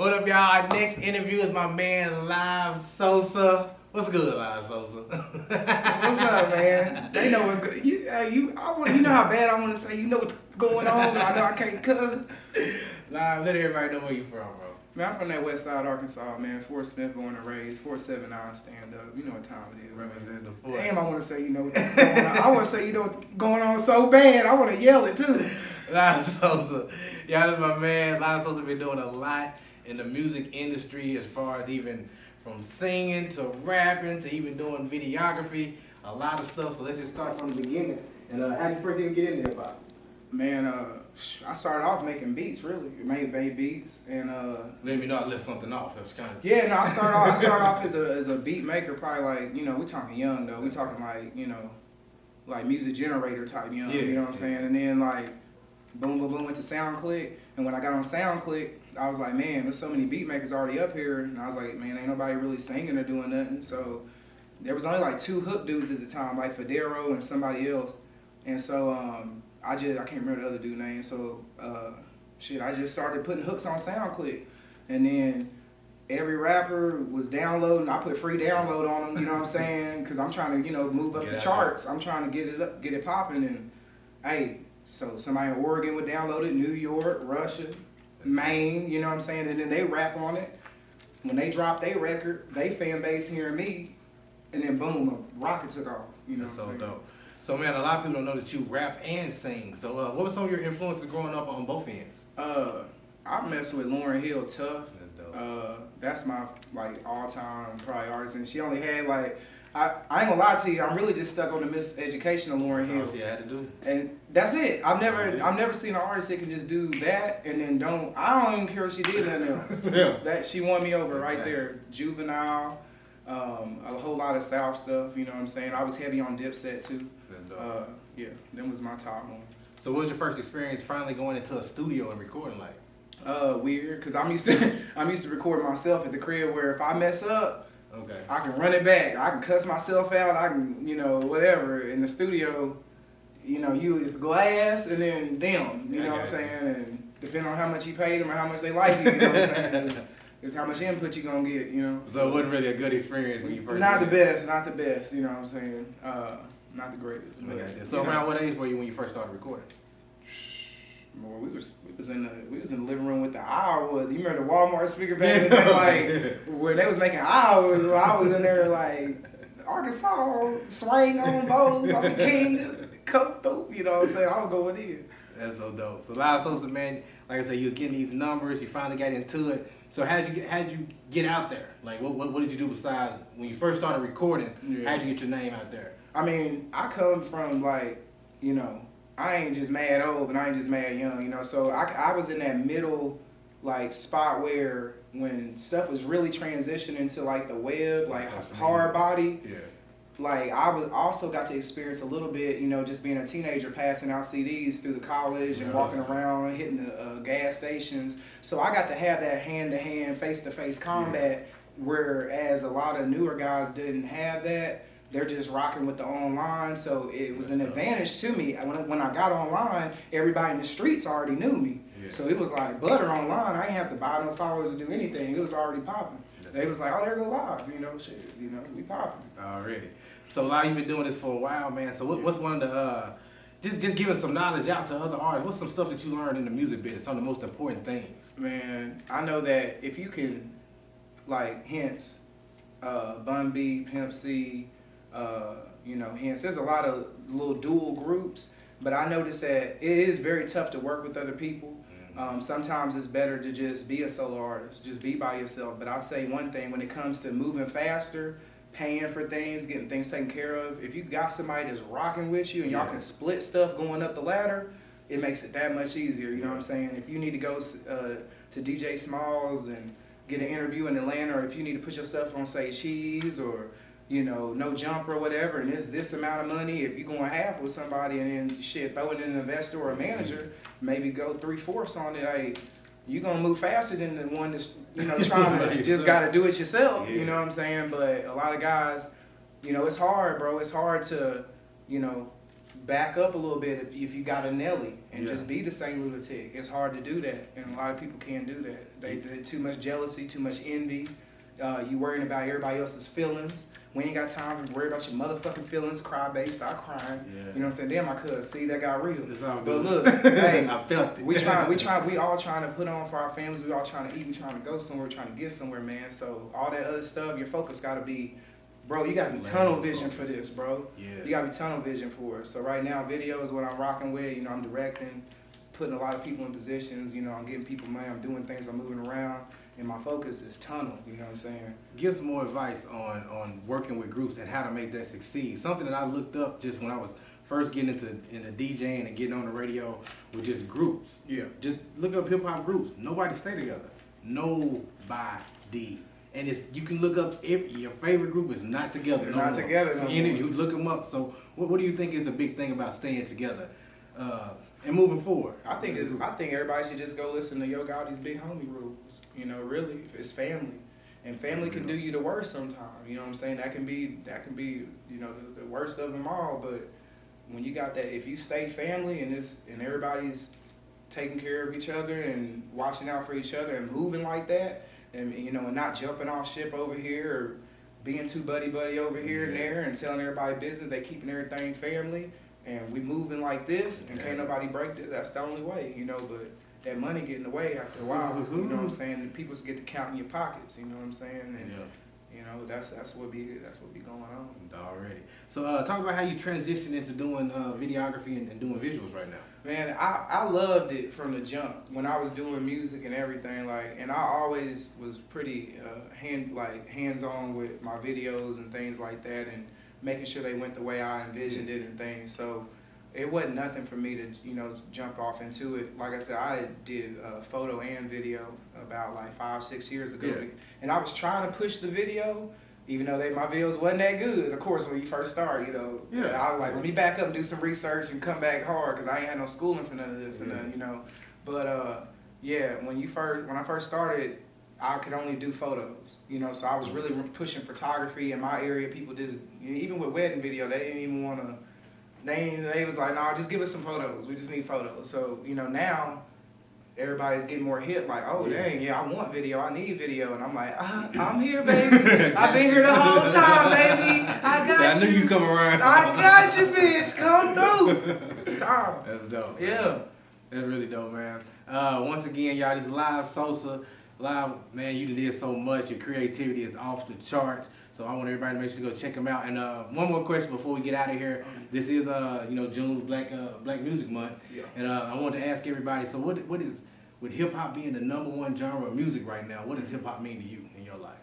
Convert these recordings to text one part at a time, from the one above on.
What up, y'all? Our next interview is my man Livesosa. What's good, Livesosa? What's up, man? They know what's good. You know how bad I want to say. You know what's going on. I know I can't cuss. Live, let everybody know where you from, bro. Man, I'm from that Westside, Arkansas, man. Fort Smith, born and raised. 479 stand up. You know what time it is. Represent the Fort. Damn, I want to say you know what's going on. I want to say you know what's going on so bad. I want to yell it too. Livesosa. Y'all, this is my man. Livesosa been doing a lot in the music industry as far as even from singing to rapping to even doing videography, a lot of stuff. So let's just start from the beginning. And how did you first even get in there, Bob? Man, I started off making beats, really. Made beats, and let me know I left something off. That's kind of I started off as a beat maker, probably like, you know, we talking young though. We talking like, you know, like music generator type young. You know what I'm saying? And then like boom, boom, boom, went to SoundClick, and when I got on SoundClick, I was like, man, there's so many beat makers already up here, and I was like, man, ain't nobody really singing or doing nothing. So there was only like 2 hook dudes at the time, like Federo and somebody else, and so I can't remember the other dude's name. So I just started putting hooks on SoundClick, and then every rapper was downloading. I put free download on them, you know what I'm saying? Because I'm trying to, you know, move up the charts. I'm trying to get it popping, and hey. So somebody in Oregon would download it, New York, Russia, Maine, you know what I'm saying? And then they rap on it. When they drop their record, they fan base hearing me, and then boom, a rocket took off. You know what I'm saying? Dope. So man, a lot of people don't know that you rap and sing. So what were some of your influences growing up on both ends? I messed with Lauryn Hill tough. That's dope. That's my like all-time probably artist, and she only had like, I ain't gonna lie to you, I'm really just stuck on the miseducation of Lauryn Hill. That's all she had to do. And that's it. I've never seen an artist that can just do that and then I don't even care if she did nothing else. Yeah. That she won me over right there. Juvenile, a whole lot of South stuff, you know what I'm saying? I was heavy on Dipset too. Yeah, them was my top one. So what was your first experience finally going into a studio and recording like? Weird, cause I'm used to record myself at the crib where if I mess up, okay, I can run it back. I can cuss myself out. I can, you know, whatever. In the studio, you know, it's glass and then them. You know what I'm saying? And depending on how much you paid them or how much they like you, you know what I'm saying? It's how much input you gonna get, you know. So it wasn't really a good experience when you first. Not the best. You know what I'm saying? Not the greatest. Okay. So around what age were you when you first started recording? Boy, we was in the living room with the Iowa. You remember the Walmart speaker back then, like where they was making Iowa. I was in there like Arkansas, swing on bowls, I'm the king, come through. You know what I'm saying? I was going in. That's so dope. So Livesosa, man, like I said, you was getting these numbers. You finally got into it. So how'd you get out there? Like what did you do besides when you first started recording? Yeah. How'd you get your name out there? I mean, I come from like, you know, I ain't just mad old, but I ain't just mad young, you know. So I was in that middle like spot where when stuff was really transitioning to like the web, like hard body. Yeah. Like I also got to experience a little bit, you know, just being a teenager, passing out CDs through the college and walking around and hitting the gas stations. So I got to have that hand-to-hand, face-to-face combat, whereas a lot of newer guys didn't have that. They're just rocking with the online, so it was an advantage to me. When I got online, everybody in the streets already knew me. Yeah. So it was like butter online. I didn't have to buy no followers to do anything. It was already popping. They was like, oh, there go Live, you know, shit, you know, we popping. Already. So Live, you've been doing this for a while, man. So what's one of the, just giving some knowledge out to other artists, what's some stuff that you learned in the music business, some of the most important things? Man, I know that if you can, like, hence, Bun B, Pimp C, you know, hence, there's a lot of little dual groups, but I noticed that it is very tough to work with other people. Sometimes it's better to just be a solo artist, just be by yourself. But I'll say one thing, when it comes to moving faster, paying for things, getting things taken care of, if you got somebody that's rocking with you and y'all can split stuff going up the ladder, it makes it that much easier, you know what I'm saying? If you need to go to DJ Smalls and get an interview in Atlanta, or if you need to put your stuff on, say, Cheese or, you know, No Jump or whatever, and it's this amount of money, if you're going half with somebody and then shit, throw it in an investor or a manager, maybe go 3/4 on it, like, you're going to move faster than the one that's, you know, trying to just got to do it yourself, you know what I'm saying? But a lot of guys, you know, it's hard, bro. It's hard to, you know, back up a little bit if you got a Nelly and just be the same lunatic. It's hard to do that, and a lot of people can't do that. They too much jealousy, too much envy. You worrying about everybody else's feelings. We ain't got time to worry about your motherfucking feelings. Cry, babe, stop crying. Yeah. You know what I'm saying? Damn, I could see that got real. But look, hey, I felt it. We all trying to put on for our families. We all trying to eat. We trying to go somewhere. Trying to get somewhere, man. So all that other stuff, your focus got to be, bro. You got to be tunnel vision for this, bro. Yeah. You got to be tunnel vision for it. So right now, video is what I'm rocking with. You know, I'm directing, putting a lot of people in positions. You know, I'm getting people money. I'm doing things. I'm moving around. And my focus is tunnel, you know what I'm saying? Give some more advice on working with groups and how to make that succeed. Something that I looked up just when I was first getting into DJing and getting on the radio with just groups. Yeah. Just look up hip hop groups. Nobody stay together. Nobody. And you can look up if your favorite group is not together. They're not together no more. You look them up. So what do you think is the big thing about staying together and moving forward? I think everybody should just go listen to Yo Gotti's Big Homie Rules. You know, really, it's family, and family can do you the worst sometimes. You know what I'm saying? That can be, you know, the worst of them all. But when you got that, if you stay family and everybody's taking care of each other and watching out for each other and moving like that, and you know, and not jumping off ship over here or being too buddy over here and there and telling everybody business, they keeping everything family, and we moving like this, and can't nobody break this. That's the only way, you know. But that money get in the way after a while, you know what I'm saying? People get to count in your pockets, you know what I'm saying? And you know, that's what be going on. Already. So talk about how you transitioned into doing videography and doing visuals right now. Man, I loved it from the jump when I was doing music and everything, like, and I always was pretty hands-on with my videos and things like that, and making sure they went the way I envisioned it and things. So it wasn't nothing for me to, you know, jump off into it. Like I said, I did photo and video about like 5-6 years ago. Yeah. And I was trying to push the video, even though my videos wasn't that good. Of course, when you first start, you know, I was like, let me back up and do some research and come back hard, because I ain't had no schooling for none of this and none, you know. But yeah, when I first started, I could only do photos, you know, so I was really pushing photography in my area. People just, even with wedding video, they didn't even want to. They was like, no, just give us some photos. We just need photos. So, you know, now everybody's getting more hip, like, oh, dang, I want video. I need video. And I'm like, I'm here, baby. I've been here the whole time, baby. I got you. I knew you come around. I got you, bitch. Come through. Stop. That's dope. Yeah. That's really dope, man. Once again, y'all, this Livesosa. Live, man, you did so much. Your creativity is off the charts. So I want everybody to make sure to go check them out. And one more question before we get out of here. This is you know, June Black Music Month, and I want to ask everybody. So what is, with hip hop being the #1 genre of music right now? What does hip hop mean to you in your life?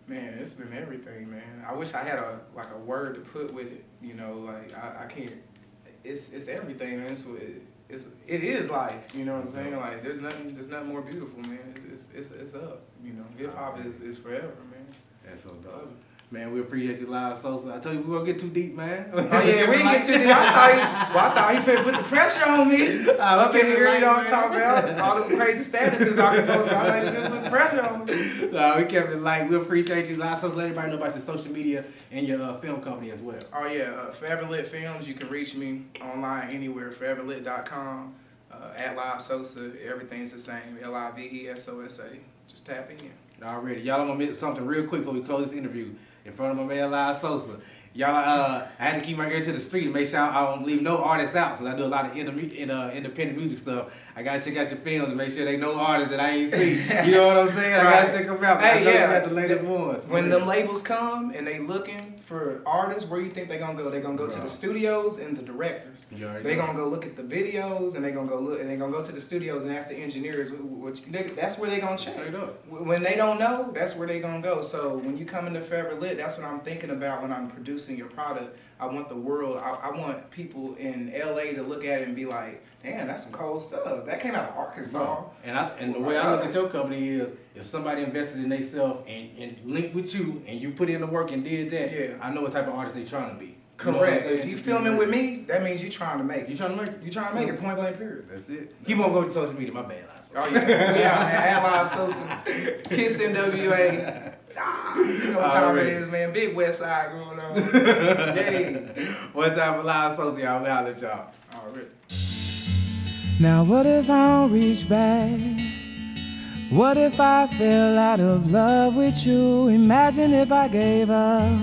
Man, it's been everything, man. I wish I had a word to put with it. You know, like I can't. It's everything, man. It is life. You know what I'm saying? Like there's nothing more beautiful, man. It's up. You know, hip hop is forever, man. That's so dope. Man, we appreciate you, Livesosa. I told you we were gonna get too deep, man. Oh yeah, we didn't get too deep. I thought he put the pressure on me. Up in here, you know what I'm talking about? All the crazy statuses I can go to. I like to put the pressure on me. No, we kept it light. We appreciate you, Livesosa. Let everybody know about your social media and your film company as well. Oh yeah, Forever Lit Films. You can reach me online anywhere. Foreverlit.com. At Livesosa. Everything's the same. Livesosa. Just tap in. Already. Y'all, I'm gonna miss something real quick before we close this interview in front of my man Livesosa. Y'all, I had to keep my ear to the street and make sure I don't leave no artists out, so I do a lot of independent music stuff. I gotta check out your films and make sure they know artists that I ain't seen. You know what I'm saying? Right. I gotta check them out. Hey, I know you got the latest ones. When them labels come and they looking for artists, where you think they gonna go? They gonna go to the studios and the directors. They gonna go look at the videos and they gonna go to the studios and ask the engineers. That's where they gonna check. When they don't know, that's where they gonna go. So when you come into Forever Lit, that's what I'm thinking about when I'm producing your product. I want the world, I want people in LA to look at it and be like, damn, that's some cold stuff. That came out of Arkansas. And the way I look at your company is, if somebody invested in themselves and linked with you and you put in the work and did that, I know what type of artist they trying to be. Correct. If you filming with me, that means you trying to make it. You trying to make it? You trying to make it, point blank period. That's it. Keep on going to social media, my bad. Oh yeah, we out, man. At Livesosa, Kiss NWA. You know what time it is, man. Big Westside going on. Yeah. One time for Livesosa, y'all. We holler at y'all. Already. Now what if I don't reach back? What if I fell out of love with you? Imagine if I gave up.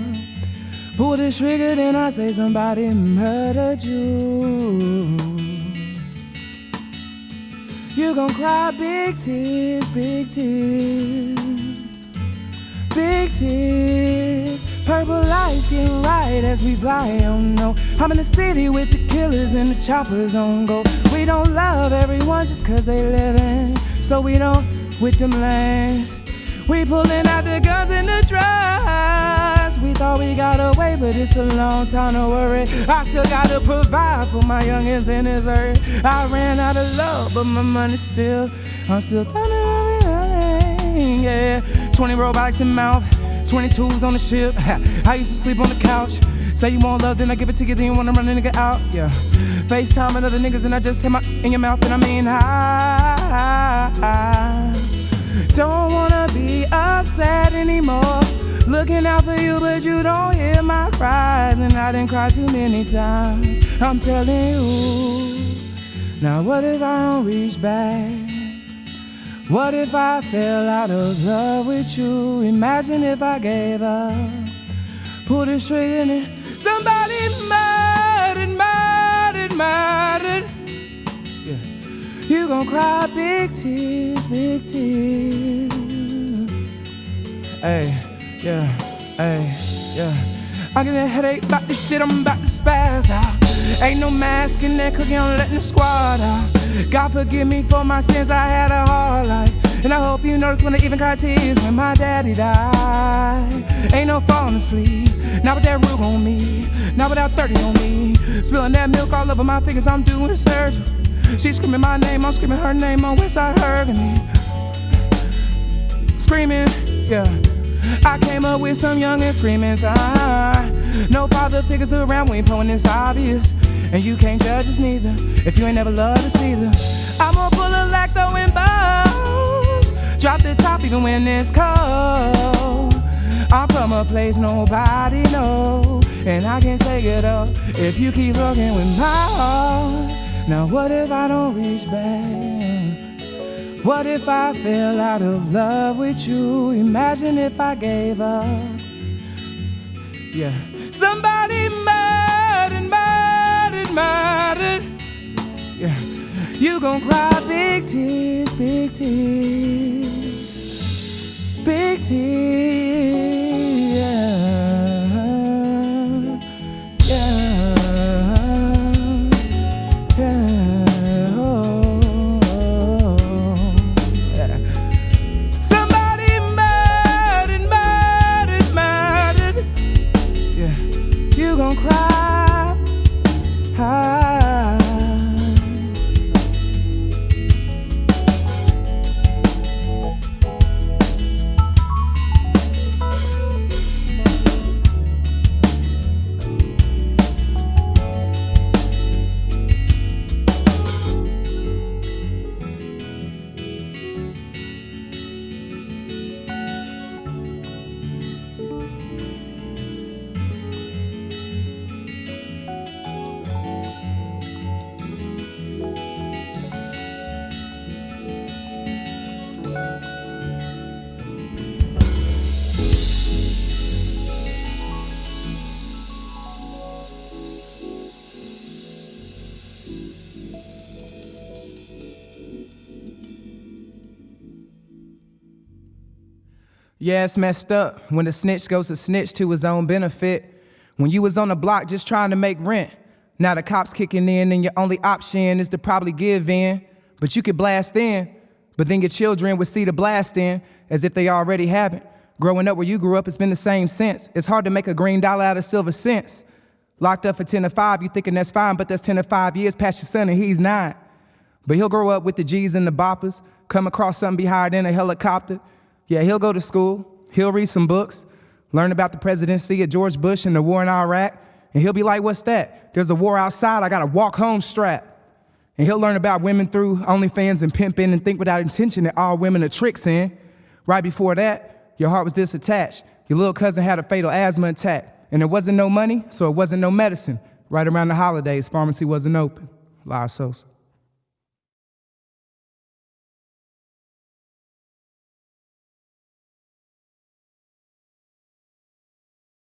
Pull the trigger, then I say somebody murdered you. You gon' cry big tears, big tears, big tears. Purple lights getting right as we fly, oh no. I'm in the city with the killers and the choppers on go. We don't love everyone just cause they living, so we don't with them lanes. We pulling out the guns and the drugs. We thought we got away, but it's a long time to worry. I still gotta provide for my youngins in this earth. I ran out of love, but my money still, I'm still thumbing, yeah. 20 robotics in mouth, 22s on the ship. I used to sleep on the couch. Say you want love, then I give it to you, then you wanna run a nigga out, yeah. FaceTime and other niggas, and I just hit my in your mouth, and I mean, I don't wanna be upset anymore. Looking out for you, but you don't hear my cries, and I done cried too many times. I'm telling you. Now what if I don't reach back? What if I fell out of love with you? Imagine if I gave up. Pull the trigger and somebody murdered. Yeah. You gon' cry big tears, big tears. Hey, yeah, hey, yeah. I get a headache about this shit, I'm about to spaz out. Ain't no mask in that cookie, I'm letting the squad out. God forgive me for my sins, I had a hard life. And I hope you notice when I even cried tears when my daddy died. Ain't no falling asleep, not with that rug on me, not without 30 on me. Spilling that milk all over my fingers, I'm doing surgery. She's screaming my name, I'm screaming her name on Westside Hurricane. Screaming, yeah. I came up with some young and screaming sign. No father figures around, we ain't pulling this obvious. And you can't judge us neither, if you ain't never loved us either. I'ma pull a lacto in balls, drop the top even when it's cold. I'm from a place nobody know, and I can say it up if you keep fucking with my heart. Now what if I don't reach back? What if I fell out of love with you? Imagine if I gave up. Yeah. Somebody murdered. Yeah. You gon' cry big tears, big tears. Big tears, yeah. Yeah, it's messed up when the snitch goes to snitch to his own benefit. When you was on the block just trying to make rent, now the cops kicking in and your only option is to probably give in. But you could blast in, but then your children would see the blast in as if they already haven't. Growing up where you grew up, it's been the same sense. It's hard to make a green dollar out of silver cents. Locked up for 10 to 5, you thinking that's fine, but that's 10 to 5 years past your son and he's 9. But he'll grow up with the G's and the boppers, come across something be hired in a helicopter. Yeah, he'll go to school, he'll read some books, learn about the presidency of George Bush and the war in Iraq, And he'll be like, what's that? There's a war outside, I got a walk home strap. And he'll learn about women through OnlyFans and pimping and think without intention that all women are tricks in. Right before that, your heart was disattached. Your little cousin had a fatal asthma attack. And there wasn't no money, so it wasn't no medicine. Right around the holidays, pharmacy wasn't open. Livesosa.